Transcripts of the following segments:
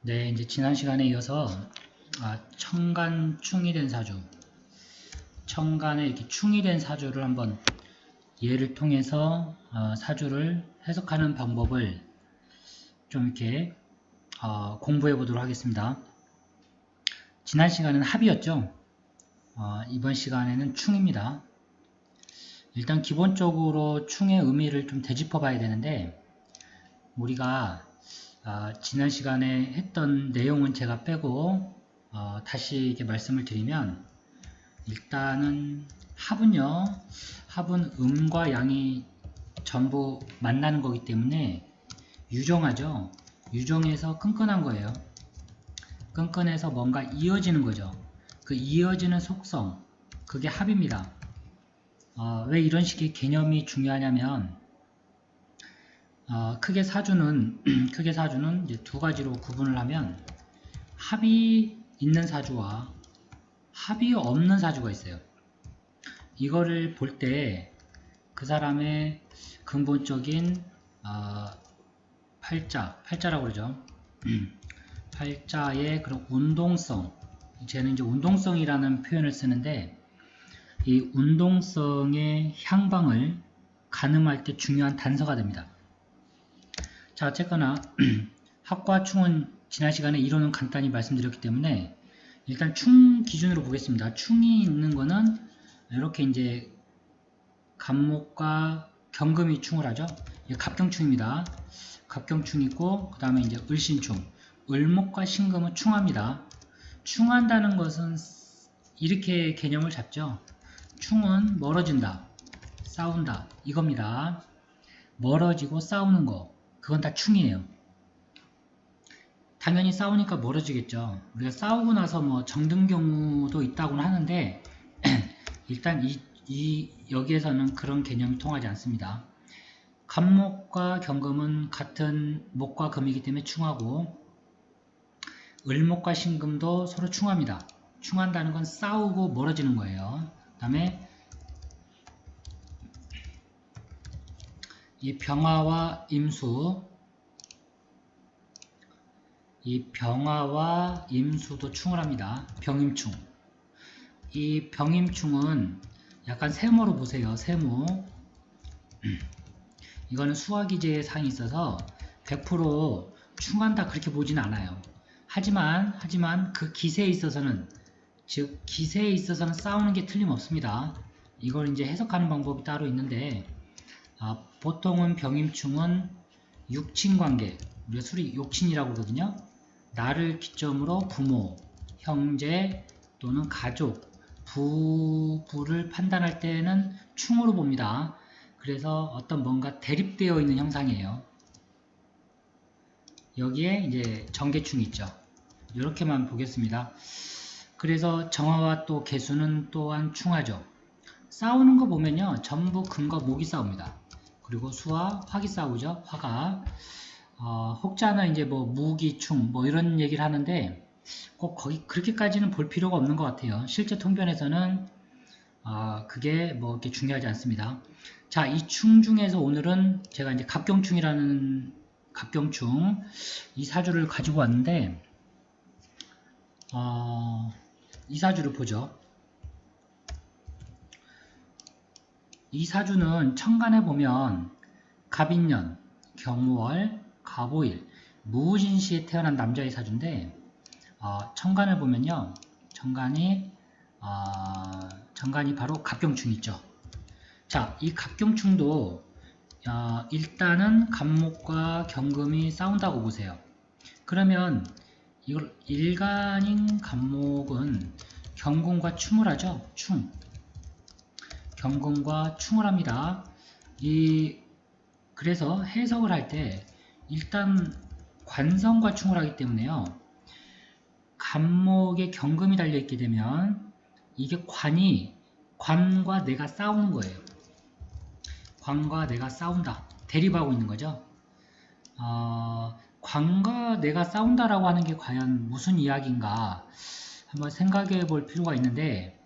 네, 이제 지난 시간에 이어서 청간 충이 된 사주, 청간에 이렇게 충이 된 사주를 한번 예를 통해서 사주를 해석하는 방법을 좀 이렇게 공부해 보도록 하겠습니다. 지난 시간은 합이었죠. 이번 시간에는 충입니다. 일단 기본적으로 충의 의미를 좀 되짚어 봐야 되는데, 우리가 지난 시간에 했던 내용은 제가 빼고 다시 이렇게 말씀을 드리면, 일단은 합은요, 합은 음과 양이 전부 만나는 거기 때문에 유정하죠. 유정해서 끈끈한 거예요. 끈끈해서 뭔가 이어지는 거죠. 그 이어지는 속성, 그게 합입니다. 왜 이런 식의 개념이 중요하냐면, 크게 사주는 크게 사주는 이제 두 가지로 구분을 하면, 합이 있는 사주와 합이 없는 사주가 있어요. 이거를 볼 때 그 사람의 근본적인 팔자라고 그러죠. 팔자의 그런 운동성, 쟤는 이제 운동성이라는 표현을 쓰는데, 이 운동성의 향방을 가늠할 때 중요한 단서가 됩니다. 자, 어쨌거나 합과 충은 지난 시간에 이론은 간단히 말씀드렸기 때문에 일단 충 기준으로 보겠습니다. 충이 있는 거는 이렇게 이제 갑목과 경금이 충을 하죠. 이게 갑경충입니다. 갑경충 있고, 그 다음에 이제 을신충, 을목과 신금은 충합니다. 충한다는 것은 이렇게 개념을 잡죠. 충은 멀어진다, 싸운다, 이겁니다. 멀어지고 싸우는 거, 그건 다 충이에요. 당연히 싸우니까 멀어지겠죠. 우리가 싸우고 나서 뭐 정든 경우도 있다고는 하는데 일단 여기에서는 그런 개념이 통하지 않습니다. 갑목과 경금은 같은 목과 금이기 때문에 충하고, 을목과 신금도 서로 충합니다. 충한다는 건 싸우고 멀어지는 거예요. 그 다음에 이 병화와 임수, 이 병화와 임수도 충을 합니다. 병임충. 이 병임충은 약간 세모로 보세요. 세모. 이거는 수화기제에 상이 있어서 100% 충한다 그렇게 보진 않아요. 하지만 그 기세에 있어서는, 즉 기세에 있어서는 싸우는 게 틀림없습니다. 이걸 이제 해석하는 방법이 따로 있는데, 보통은 병임충은 육친관계, 우리가 술이 욕친이라고 그러거든요. 나를 기점으로 부모, 형제 또는 가족, 부부를 판단할 때는 충으로 봅니다. 그래서 어떤 뭔가 대립되어 있는 형상이에요. 여기에 이제 정계충이 있죠. 이렇게만 보겠습니다. 그래서 정화와 또 계수는 또한 충하죠. 싸우는 거 보면요, 전부 금과 목이 싸웁니다. 그리고 수와 화기 싸우죠. 화가. 혹자는 이제 뭐 무기충 뭐 이런 얘기를 하는데, 꼭 거기 그렇게까지는 볼 필요가 없는 것 같아요. 실제 통변에서는 그게 뭐 이렇게 중요하지 않습니다. 자, 이 충 중에서 오늘은 제가 이제 갑경충이라는 갑경충 이 사주를 가지고 왔는데, 이 사주를 보죠. 이 사주는 천간에 보면 갑인년, 경월, 갑오일, 무진시에 태어난 남자의 사주인데, 천간을 보면요, 정간이 바로 갑경충이 있죠. 자, 이 갑경충도 일단은 갑목과 경금이 싸운다고 보세요. 그러면 이걸 일간인 갑목은 경금과 충을 하죠. 경금과 충을 합니다. 그래서 해석을 할 때 일단 관성과 충을 하기 때문에요, 갑목에 경금이 달려있게 되면 이게 관과 내가 싸우는 거예요. 관과 내가 싸운다, 대립하고 있는 거죠. 관과 내가 싸운다라고 하는 게 과연 무슨 이야기인가 한번 생각해 볼 필요가 있는데,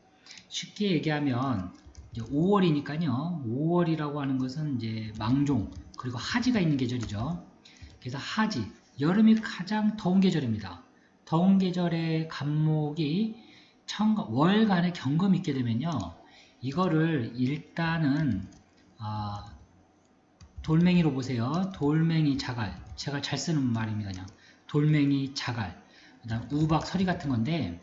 쉽게 얘기하면 5월이니까요. 5월이라고 하는 것은 이제 망종, 그리고 하지가 있는 계절이죠. 그래서 하지, 여름이 가장 더운 계절입니다. 더운 계절의 간목이 월간의 경금이 있게 되면요. 이거를 일단은 돌멩이로 보세요. 돌멩이 자갈. 제가 잘 쓰는 말입니다. 그냥 돌멩이 자갈. 그다음 우박 서리 같은 건데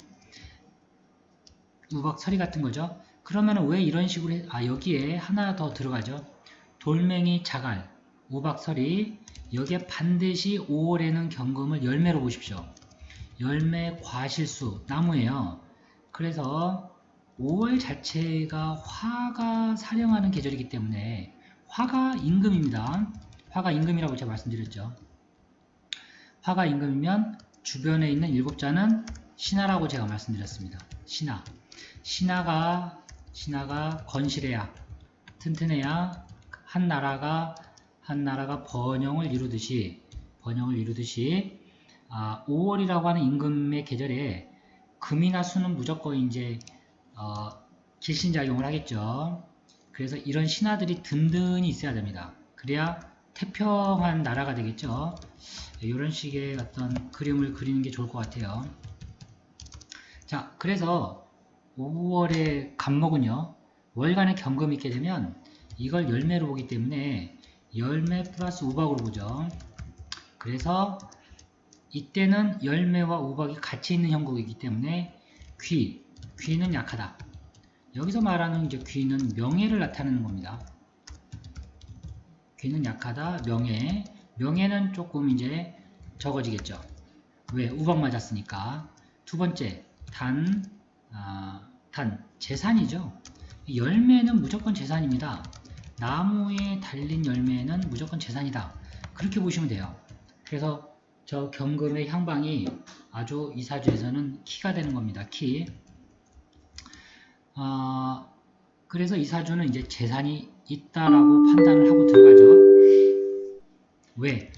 우박 서리 같은 거죠. 그러면 왜 이런 식으로 여기에 하나 더 들어가죠. 돌멩이 자갈, 우박 서리. 여기에 반드시 5월에는 경금을 열매로 보십시오. 열매 과실수 나무예요. 그래서 5월 자체가 화가 사령하는 계절이기 때문에 화가 임금입니다. 화가 임금이라고 제가 말씀드렸죠. 화가 임금이면 주변에 있는 7자는 신하라고 제가 말씀드렸습니다. 신하. 신하가 건실해야, 튼튼해야 한 나라가 번영을 이루듯이 5월이라고 하는 임금의 계절에 금이나 수는 무조건 이제 길신작용을 하겠죠. 그래서 이런 신하들이 든든히 있어야 됩니다. 그래야 태평한 나라가 되겠죠. 이런 식의 어떤 그림을 그리는 게 좋을 것 같아요. 자, 그래서 5월의 간목은요, 월간의 경금이 있게 되면 이걸 열매로 보기 때문에 열매 플러스 우박으로 보죠. 그래서 이때는 열매와 우박이 같이 있는 형국이기 때문에 귀는 약하다. 여기서 말하는 이제 귀는 명예를 나타내는 겁니다. 귀는 약하다, 명예는 조금 이제 적어지겠죠. 왜? 우박 맞았으니까. 두 번째, 단, 재산이죠. 열매는 무조건 재산입니다. 나무에 달린 열매는 무조건 재산이다. 그렇게 보시면 돼요. 그래서 저 경금의 향방이 아주 이사주에서는 키가 되는 겁니다. 키. 그래서 이사주는 이제 재산이 있다라고 판단을 하고 들어가죠. 왜?